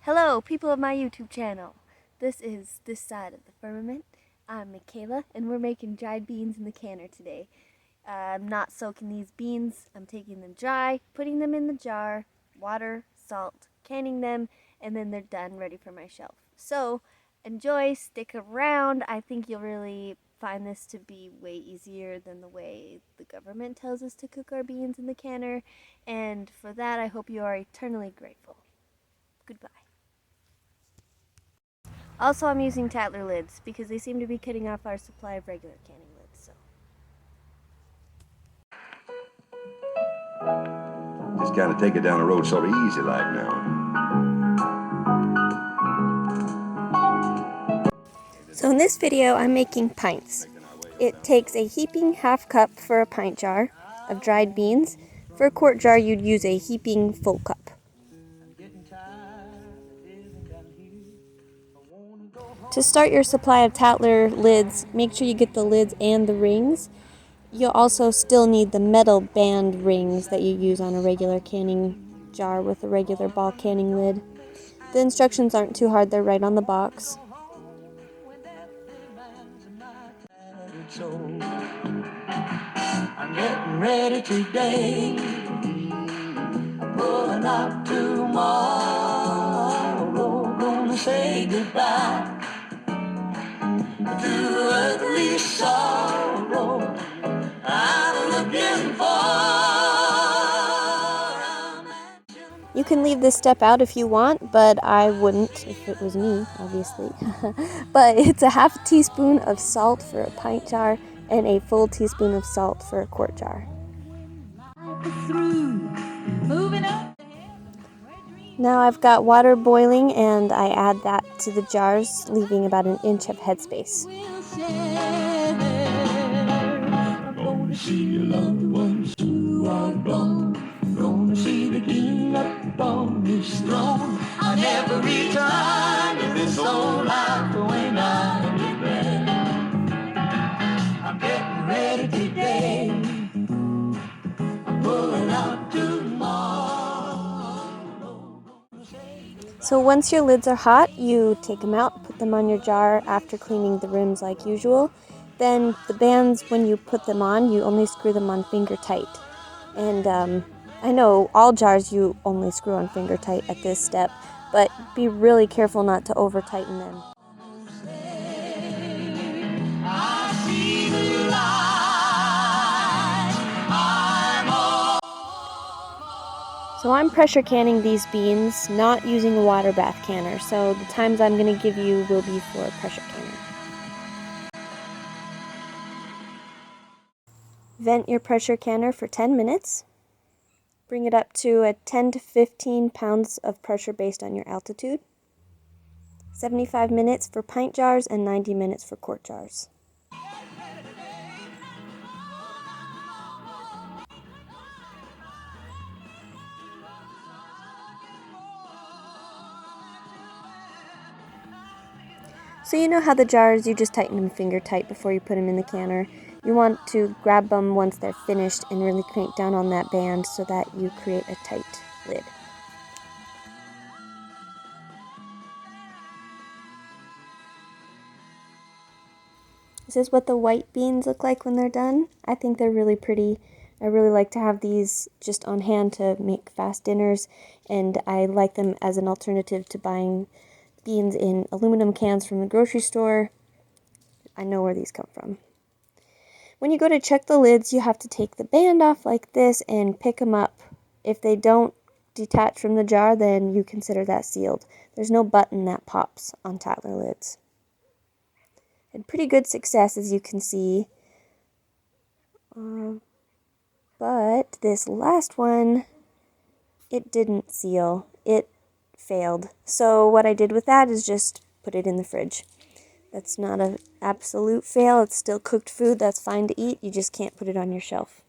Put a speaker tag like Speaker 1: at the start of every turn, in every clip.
Speaker 1: Hello, people of my YouTube channel. This is This Side of the Firmament. I'm Mikaela, and we're making dried beans in the canner today. I'm not soaking these beans. I'm taking them dry, putting them in the jar, water, salt, canning them, and then they're done, ready for my shelf. So, enjoy, stick around. I think you'll really find this to be way easier than the way the government tells us to cook our beans in the canner, and for that I hope you are eternally grateful. Goodbye. Also, I'm using Tattler lids because they seem to be cutting off our supply of regular canning lids.
Speaker 2: Just kind of take it down the road sort of easy like now.
Speaker 1: So in this video, I'm making pints. It takes a heaping half cup for a pint jar of dried beans. For a quart jar, you'd use a heaping full cup. To start your supply of Tattler lids, make sure you get the lids and the rings. You'll also still need the metal band rings that you use on a regular canning jar with a regular ball canning lid. The instructions aren't too hard, they're right on the box.
Speaker 3: I'm getting ready today, pulling up tomorrow, gonna say goodbye to ugly sorrow I'm looking for.
Speaker 1: You can leave this step out if you want, but I wouldn't if it was me, obviously. But it's a half teaspoon of salt for a pint jar and a full teaspoon of salt for a quart jar. Now I've got water boiling and I add that to the jars, leaving about an inch of headspace.
Speaker 3: Gonna see your loved ones who are gone. Gonna see the king up on his throne. I never return to this old life when I get back. I'm getting ready today. I'm pulling out tomorrow.
Speaker 1: So once your lids are hot, you take them out, put them on your jar after cleaning the rims like usual. Then the bands, when you put them on, you only screw them on finger tight. And I know all jars you only screw on finger tight at this step, but be really careful not to over tighten them. So I'm pressure canning these beans, not using a water bath canner, so the times I'm going to give you will be for a pressure canner. Vent your pressure canner for 10 minutes. Bring it up to a 10 to 15 pounds of pressure based on your altitude. 75 minutes for pint jars and 90 minutes for quart jars. So you know how the jars, you just tighten them finger tight before you put them in the canner. You want to grab them once they're finished and really crank down on that band so that you create a tight lid. This is what the white beans look like when they're done. I think they're really pretty. I really like to have these just on hand to make fast dinners, and I like them as an alternative to buying beans in aluminum cans from the grocery store. I know where these come from. When you go to check the lids, you have to take the band off like this and pick them up. If they don't detach from the jar, then you consider that sealed. There's no button that pops on Tattler lids. And pretty good success, as you can see. But this last one, it didn't seal. It failed. So what I did with that is just put it in the fridge. That's not an absolute fail. It's still cooked food. That's fine to eat. You just can't put it on your shelf.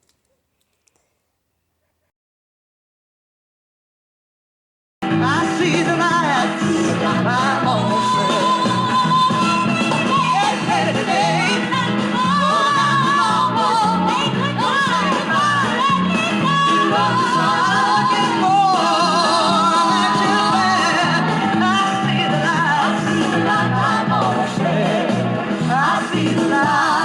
Speaker 3: I see the light. I'm almost there. Finalizing.